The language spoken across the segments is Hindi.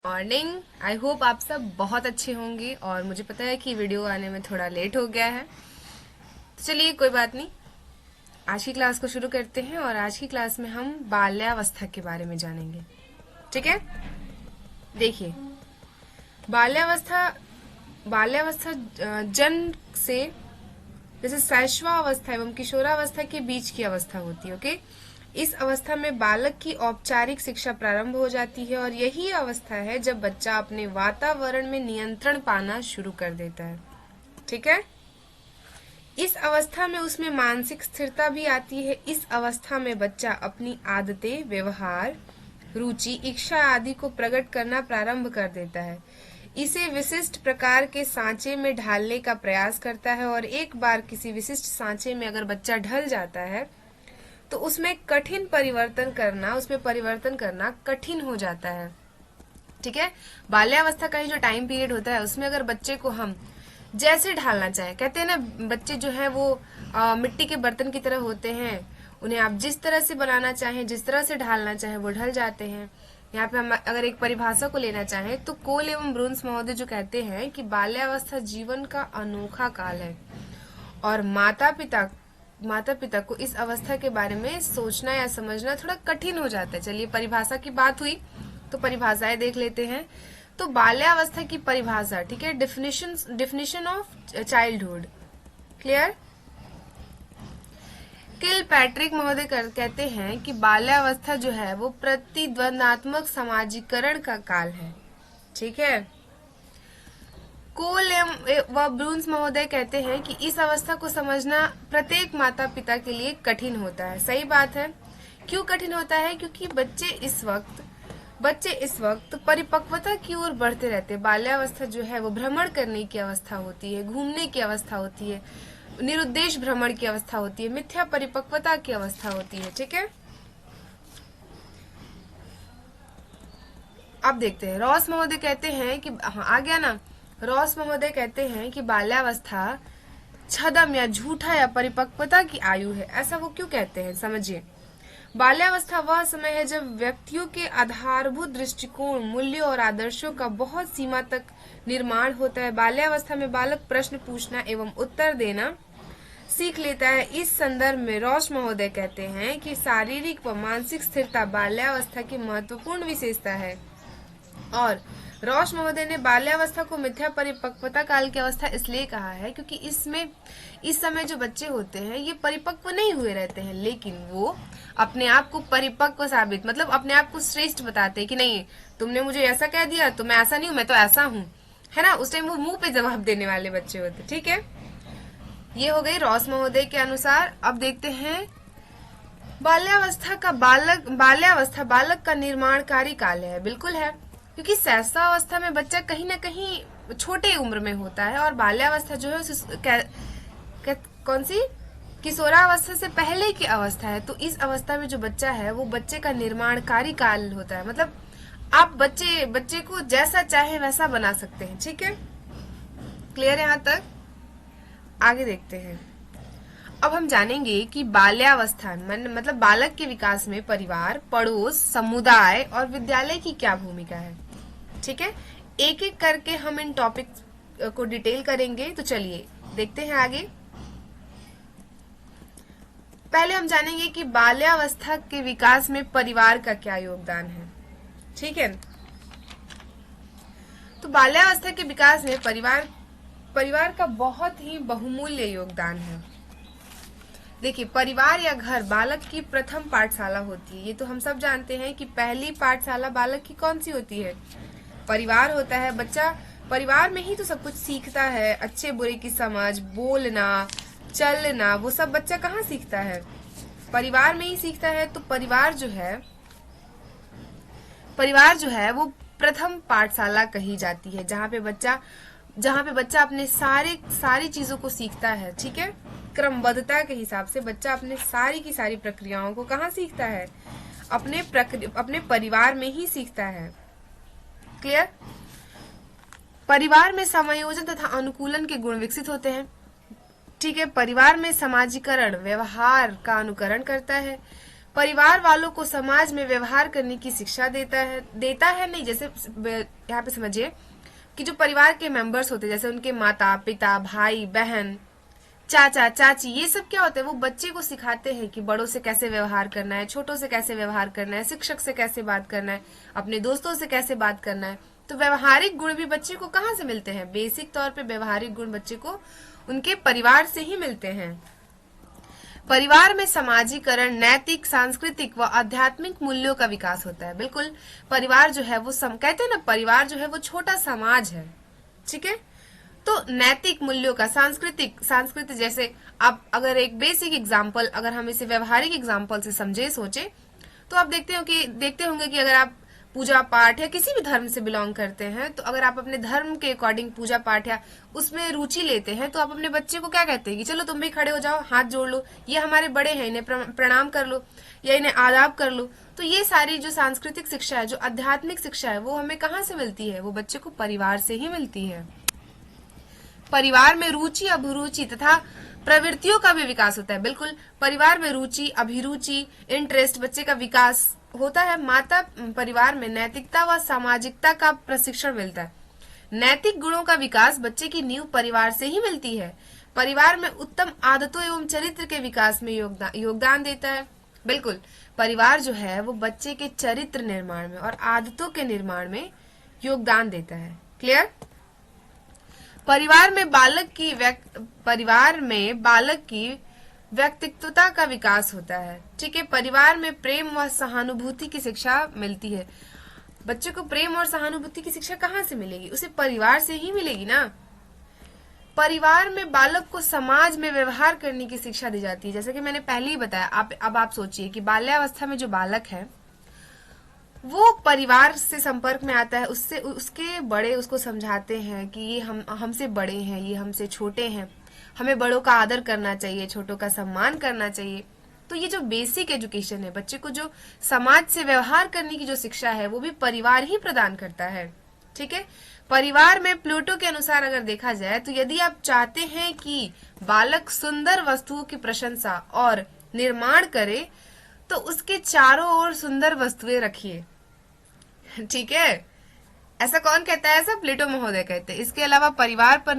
मॉर्निंग। आई होप आप सब बहुत अच्छे होंगे और मुझे पता है कि वीडियो आने में थोड़ा लेट हो गया है, तो चलिए कोई बात नहीं, आज की क्लास को शुरू करते हैं। और आज की क्लास में हम बाल्यावस्था के बारे में जानेंगे। ठीक है, देखिए बाल्यावस्था बाल्यावस्था जन्म से जैसे शैशवावस्था एवं किशोरावस्था के बीच की अवस्था होती है। ओके, इस अवस्था में बालक की औपचारिक शिक्षा प्रारंभ हो जाती है और यही अवस्था है जब बच्चा अपने वातावरण में नियंत्रण पाना शुरू कर देता है। ठीक है, इस अवस्था में उसमें मानसिक स्थिरता भी आती है। इस अवस्था में बच्चा अपनी आदतें, व्यवहार, रुचि, इच्छा आदि को प्रकट करना प्रारंभ कर देता है। इसे विशिष्ट प्रकार के सांचे में ढालने का प्रयास करता है और एक बार किसी विशिष्ट सांचे में अगर बच्चा ढल जाता है तो उसमें परिवर्तन करना कठिन हो जाता है। ठीक है, बाल्यावस्था का ही जो टाइम पीरियड होता है उसमें अगर बच्चे को हम जैसे ढालना चाहें, कहते हैं ना बच्चे जो है वो मिट्टी के बर्तन की तरह होते हैं, उन्हें आप जिस तरह से बनाना चाहें, जिस तरह से ढालना चाहें वो ढल जाते हैं। यहाँ पे हम अगर एक परिभाषा को लेना चाहें तो कोल एवं ब्रुन्स महोदय जो कहते हैं कि बाल्यावस्था जीवन का अनोखा काल है और माता पिता को इस अवस्था के बारे में सोचना या समझना थोड़ा कठिन हो जाता है। चलिए, परिभाषा की बात हुई तो परिभाषाएं देख लेते हैं। तो बाल्यावस्था की परिभाषा, ठीक है, definition of childhood, clear. Kill Patrick महोदय कहते हैं कि बाल्यावस्था जो है वो प्रतिद्वंदात्मक समाजीकरण का काल है। ठीक है, कोल व ब्रून्स महोदय कहते हैं कि इस अवस्था को समझना प्रत्येक माता पिता के लिए कठिन होता है। सही बात है। क्यों कठिन होता है? क्योंकि बच्चे इस वक्त परिपक्वता की ओर बढ़ते रहते हैं। बाल्यावस्था जो है वो भ्रमण करने की अवस्था होती है, घूमने की अवस्था होती है, निरुद्देश भ्रमण की अवस्था होती है, मिथ्या परिपक्वता की अवस्था होती है। ठीक है, अब देखते हैं रॉस महोदय कहते हैं कि आ गया ना। रॉस महोदय कहते हैं कि बाल्यावस्था छदम या झूठा या परिपक्वता की आयु है। ऐसा वो क्यों कहते हैं, समझिए। बाल्यावस्था वह समय है जब व्यक्तियों के आधारभूत दृष्टिकोण, मूल्यों और आदर्शों का बहुत सीमा तक निर्माण होता है। बाल्यावस्था में बालक प्रश्न पूछना एवं उत्तर देना सीख लेता है। इस संदर्भ में रॉस महोदय कहते हैं कि शारीरिक व मानसिक स्थिरता बाल्यावस्था की महत्वपूर्ण विशेषता है। और रॉस महोदय ने बाल्यावस्था को मिथ्या परिपक्वता काल की अवस्था इसलिए कहा है क्योंकि इस समय जो बच्चे होते हैं ये परिपक्व नहीं हुए रहते हैं, लेकिन वो अपने आप को परिपक्व साबित, मतलब अपने आप को श्रेष्ठ बताते हैं कि नहीं, तुमने मुझे ऐसा कह दिया तो मैं ऐसा नहीं हूँ, मैं तो ऐसा हूँ, है ना। उस टाइम वो मुंह पे जवाब देने वाले बच्चे होते। ठीक है, ये हो गई रॉस महोदय के अनुसार। अब देखते हैं बाल्यावस्था बालक का निर्माणकारी काल है। बिल्कुल है, क्योंकि शैशवावस्था में बच्चा कहीं ना कहीं छोटे उम्र में होता है और बाल्यावस्था जो है कौन सी किशोरावस्था से पहले की अवस्था है। तो इस अवस्था में जो बच्चा है वो बच्चे का निर्माणकारी काल होता है। मतलब आप बच्चे को जैसा चाहे वैसा बना सकते हैं। ठीक है, क्लियर है यहाँ तक? आगे देखते हैं। अब हम जानेंगे कि बाल्यावस्था मतलब बालक के विकास में परिवार, पड़ोस, समुदाय और विद्यालय की क्या भूमिका है। ठीक है, एक एक करके हम इन टॉपिक को डिटेल करेंगे। तो चलिए देखते हैं आगे। पहले हम जानेंगे कि बाल्यावस्था के विकास में परिवार का क्या योगदान है। ठीक है, तो बाल्यावस्था के विकास में परिवार का बहुत ही बहुमूल्य योगदान है। देखिए, परिवार या घर बालक की प्रथम पाठशाला होती है। ये तो हम सब जानते हैं कि पहली पाठशाला बालक की कौन सी होती है? परिवार होता है। बच्चा परिवार में ही तो सब कुछ सीखता है, अच्छे बुरे की समझ, बोलना, चलना, वो सब बच्चा कहाँ सीखता है? परिवार में ही सीखता है। तो परिवार जो है वो प्रथम पाठशाला कही जाती है, जहाँ पे बच्चा अपने सारी चीजों को सीखता है। ठीक है, क्रमबद्धता के हिसाब से बच्चा अपने सारी की सारी प्रक्रियाओं को कहाँ सीखता है? अपने परिवार में ही सीखता है। क्लियर? परिवार में समायोजन तथा अनुकूलन के गुण विकसित होते हैं। ठीक है, परिवार में समाजीकरण व्यवहार का अनुकरण करता है। परिवार वालों को समाज में व्यवहार करने की शिक्षा देता है नहीं, जैसे यहाँ पे समझिए कि जो परिवार के मेंबर्स होते हैं, जैसे उनके माता पिता, भाई बहन, चाचा चाची, ये सब क्या होता है, वो बच्चे को सिखाते हैं कि बड़ों से कैसे व्यवहार करना है, छोटों से कैसे व्यवहार करना है, शिक्षक से कैसे बात करना है, अपने दोस्तों से कैसे बात करना है। तो व्यवहारिक गुण भी बच्चे को कहाँ से मिलते हैं? बेसिक तौर पे व्यवहारिक गुण बच्चे को उनके परिवार से ही मिलते हैं। परिवार में समाजीकरण, नैतिक, सांस्कृतिक व आध्यात्मिक मूल्यों का विकास होता है। बिल्कुल, परिवार जो है वो कहते हैं ना, परिवार जो है वो छोटा समाज है, ठीक है। तो नैतिक मूल्यों का, सांस्कृतिक जैसे आप अगर एक बेसिक एग्जांपल, अगर हम इसे व्यवहारिक एग्जांपल से समझे सोचे, तो आप देखते होंगे कि अगर आप पूजा पाठ या किसी भी धर्म से बिलोंग करते हैं, तो अगर आप अपने धर्म के अकॉर्डिंग पूजा पाठ या उसमें रुचि लेते हैं, तो आप अपने बच्चे को क्या कहते हैं कि चलो तुम भी खड़े हो जाओ, हाथ जोड़ लो, ये हमारे बड़े हैं, इन्हें प्रणाम कर लो या इन्हें आदाब कर लो। तो ये सारी जो सांस्कृतिक शिक्षा है, जो आध्यात्मिक शिक्षा है, वो हमें कहाँ से मिलती है? वो बच्चे को परिवार से ही मिलती है। परिवार में रुचि, अभिरुचि तथा प्रवृत्तियों का भी विकास होता है। बिल्कुल, परिवार में रुचि, अभिरुचि, इंटरेस्ट, बच्चे का विकास होता है। माता परिवार में नैतिकता व सामाजिकता का प्रशिक्षण मिलता है। नैतिक गुणों का विकास बच्चे की नींव परिवार से ही मिलती है। परिवार में उत्तम आदतों एवं चरित्र के विकास में योगदान देता है। बिल्कुल, परिवार जो है वो बच्चे के चरित्र निर्माण में और आदतों के निर्माण में योगदान देता है। क्लियर? परिवार में बालक की व्यक्तित्वता का विकास होता है। ठीक है, परिवार में प्रेम व सहानुभूति की शिक्षा मिलती है। बच्चे को प्रेम और सहानुभूति की शिक्षा कहाँ से मिलेगी? उसे परिवार से ही मिलेगी ना। परिवार में बालक को समाज में व्यवहार करने की शिक्षा दी जाती है। जैसे कि मैंने पहले ही बताया, अब आप सोचिए कि बाल्यावस्था में जो बालक है वो परिवार से संपर्क में आता है, उसके बड़े उसको समझाते हैं कि ये हमसे बड़े हैं, ये हमसे छोटे हैं, हमें बड़ों का आदर करना चाहिए, छोटों का सम्मान करना चाहिए। तो ये जो बेसिक एजुकेशन है, बच्चे को जो समाज से व्यवहार करने की जो शिक्षा है, वो भी परिवार ही प्रदान करता है। ठीक है, परिवार में प्लूटो के अनुसार अगर देखा जाए तो यदि आप चाहते हैं कि बालक सुंदर वस्तुओं की प्रशंसा और निर्माण करे, तो उसके चारों ओर सुंदर वस्तुएं रखिए। ठीक है, ऐसा कौन कहता है? ऐसा प्लेटो महोदय कहते हैं। इसके अलावा परिवार का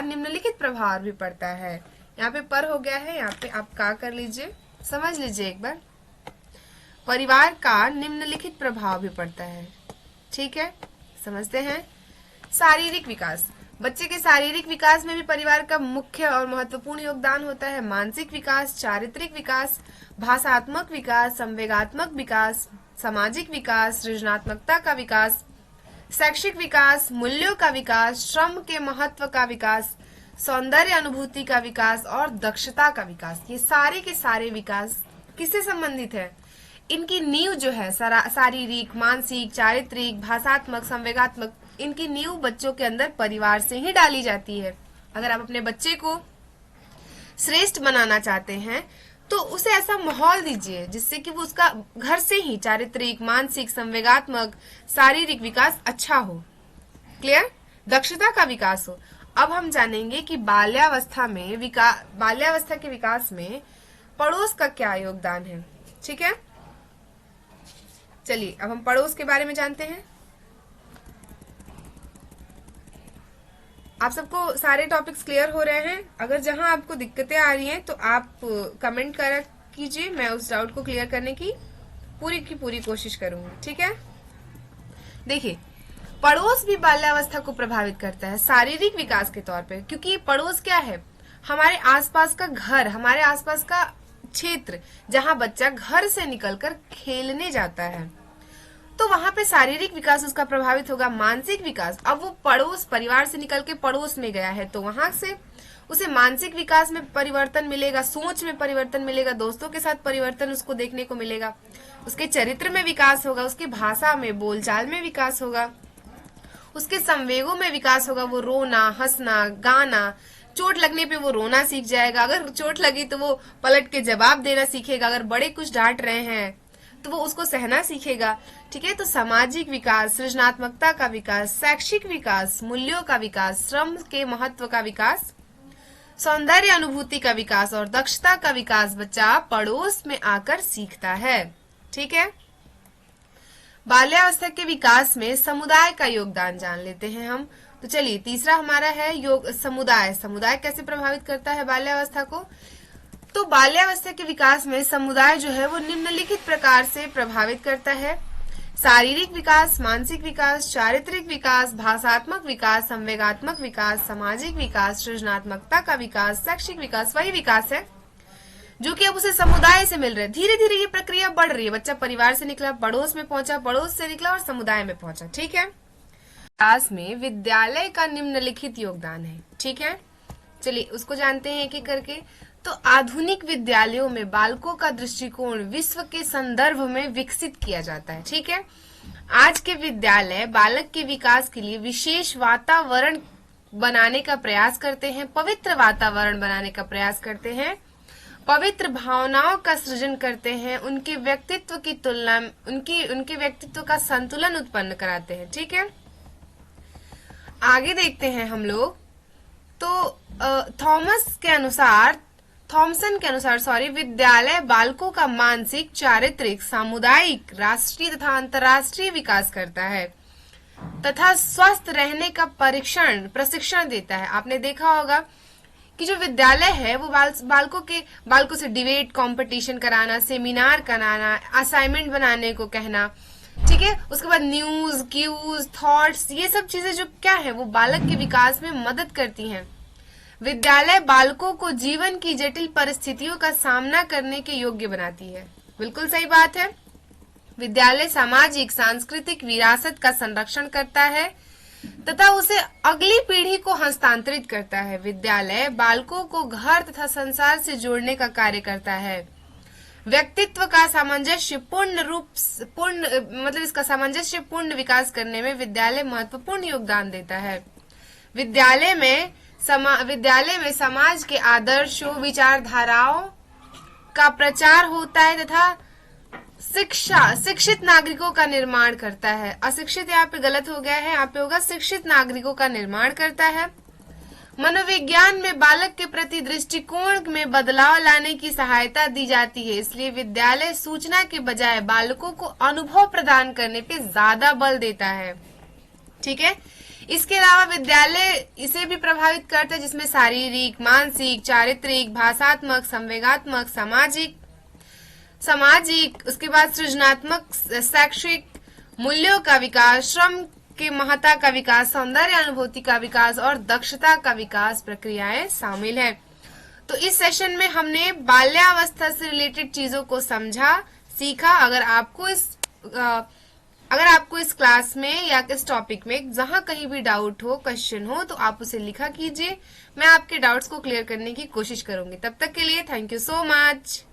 निम्नलिखित प्रभाव भी पड़ता है। यहाँ पे पर हो गया है, यहाँ पे आप का कर लीजिए, समझ लीजिए एक बार। परिवार का निम्नलिखित प्रभाव भी पड़ता है। ठीक है, समझते हैं। शारीरिक विकास, बच्चे के शारीरिक विकास में भी परिवार का मुख्य और महत्वपूर्ण योगदान होता है। मानसिक विकास, चारित्रिक विकास, भाषात्मक विकास, संवेगात्मक विकास, सामाजिक विकास, सृजनात्मकता का विकास, शैक्षिक विकास, मूल्यों का विकास, श्रम के महत्व का विकास, सौंदर्य अनुभूति का विकास और दक्षता का विकास। ये सारे के सारे विकास किससे संबंधित है? इनकी नींव जो है शारीरिक, मानसिक, चारित्रिक, भाषात्मक, संवेगात्मक, इनकी नींव बच्चों के अंदर परिवार से ही डाली जाती है। अगर आप अपने बच्चे को श्रेष्ठ बनाना चाहते हैं तो उसे ऐसा माहौल दीजिए जिससे कि वो उसका घर से ही चारित्रिक, मानसिक, संवेगात्मक, शारीरिक विकास अच्छा हो। क्लियर? दक्षता का विकास हो। अब हम जानेंगे कि बाल्यावस्था के विकास में पड़ोस का क्या योगदान है। ठीक है, चलिए अब हम पड़ोस के बारे में जानते हैं। आप सबको सारे टॉपिक्स क्लियर हो रहे हैं? अगर जहां आपको दिक्कतें आ रही हैं तो आप कमेंट कर कीजिए, मैं उस डाउट को क्लियर करने की पूरी कोशिश करूंगी। ठीक है, देखिए पड़ोस भी बाल्यावस्था को प्रभावित करता है शारीरिक विकास के तौर पे, क्योंकि पड़ोस क्या है? हमारे आसपास का घर, हमारे आसपास का क्षेत्र, जहां बच्चा घर से निकलकर खेलने जाता है, तो वहां पे शारीरिक विकास उसका प्रभावित होगा। मानसिक विकास, अब वो परिवार से निकल के पड़ोस में गया है तो वहां से उसे मानसिक विकास में परिवर्तन मिलेगा, सोच में परिवर्तन मिलेगा, दोस्तों के साथ परिवर्तन उसको देखने को मिलेगा, उसके चरित्र में विकास होगा, उसकी भाषा में, बोलचाल में विकास होगा, उसके संवेगों में विकास होगा। वो रोना, हंसना, गाना, चोट लगने पे वो रोना सीख जाएगा, अगर चोट लगी तो वो पलट के जवाब देना सीखेगा, अगर बड़े कुछ डांट रहे हैं तो वो उसको सहना सीखेगा। ठीक है, तो सामाजिक विकास, सृजनात्मकता का विकास, शैक्षिक विकास, मूल्यों का विकास, श्रम के महत्व का विकास, सौंदर्य अनुभूति का विकास और दक्षता का विकास बच्चा पड़ोस में आकर सीखता है। ठीक है। बाल्यावस्था के विकास में समुदाय का योगदान जान लेते हैं हम। तो चलिए, तीसरा हमारा है समुदाय। समुदाय कैसे प्रभावित करता है बाल्यावस्था को? तो बाल्यावस्था के विकास में समुदाय जो है वो निम्नलिखित प्रकार से प्रभावित करता है। शारीरिक विकास, मानसिक विकास, चारित्रिक विकास, भाषात्मक विकास, संवेगात्मक विकास, सामाजिक विकास, सृजनात्मकता का विकास, शैक्षिक विकास। वही विकास है जो कि अब उसे समुदाय से मिल रहा है। धीरे धीरे ये प्रक्रिया बढ़ रही है। बच्चा परिवार से निकला, पड़ोस में पहुंचा, पड़ोस से निकला और समुदाय में पहुंचा। ठीक है। विकास में विद्यालय का निम्नलिखित योगदान है। ठीक है, चलिए उसको जानते हैं एक एक करके। तो आधुनिक विद्यालयों में बालकों का दृष्टिकोण विश्व के संदर्भ में विकसित किया जाता है। ठीक है। आज के विद्यालय बालक के विकास के लिए विशेष वातावरण बनाने का प्रयास करते हैं, पवित्र वातावरण बनाने का प्रयास करते हैं, पवित्र भावनाओं का सृजन करते हैं, उनके व्यक्तित्व की तुलना, उनके व्यक्तित्व का संतुलन उत्पन्न कराते हैं। ठीक है। आगे देखते हैं हम लोग। तो थॉमसन के अनुसार विद्यालय बालकों का मानसिक, चारित्रिक, सामुदायिक, राष्ट्रीय तथा अंतर्राष्ट्रीय विकास करता है तथा स्वस्थ रहने का प्रशिक्षण देता है। आपने देखा होगा कि जो विद्यालय है वो बालकों से डिबेट कंपटीशन कराना, सेमिनार कराना, असाइनमेंट बनाने को कहना। ठीक है। उसके बाद न्यूज, क्यूज, थॉट्स, ये सब चीजें जो क्या है वो बालक के विकास में मदद करती हैं। विद्यालय बालकों को जीवन की जटिल परिस्थितियों का सामना करने के योग्य बनाती है। बिल्कुल सही बात है। विद्यालय सामाजिक, सांस्कृतिक विरासत का संरक्षण करता है तथा उसे अगली पीढ़ी को हस्तांतरित करता है। विद्यालय बालकों को घर तथा संसार से जोड़ने का कार्य करता है। व्यक्तित्व का सामंजस्यपूर्ण विकास करने में विद्यालय महत्वपूर्ण योगदान देता है। विद्यालय में समाज के आदर्शों, विचारधाराओं का प्रचार होता है तथा शिक्षित नागरिकों का निर्माण करता है। अशिक्षित यहाँ पे गलत हो गया है, यहाँ पे होगा शिक्षित नागरिकों का निर्माण करता है। मनोविज्ञान में बालक के प्रति दृष्टिकोण में बदलाव लाने की सहायता दी जाती है। इसलिए विद्यालय सूचना के बजाय बालकों को अनुभव प्रदान करने पे ज्यादा बल देता है। ठीक है। इसके अलावा विद्यालय इसे भी प्रभावित करता है जिसमें शारीरिक, मानसिक, चारित्रिक, भाषात्मक, संवेगात्मक, सामाजिक, उसके बाद सृजनात्मक, शैक्षिक मूल्यों का विकास, श्रम के महत्ता का विकास, सौंदर्य अनुभूति का विकास और दक्षता का विकास प्रक्रियाएं शामिल है। तो इस सेशन में हमने बाल्यावस्था से रिलेटेड चीजों को समझा, सीखा। अगर आपको इस क्लास में या इस टॉपिक में जहां कहीं भी डाउट हो, क्वेश्चन हो, तो आप उसे लिखा कीजिए। मैं आपके डाउट्स को क्लियर करने की कोशिश करूंगी। तब तक के लिए थैंक यू सो मच।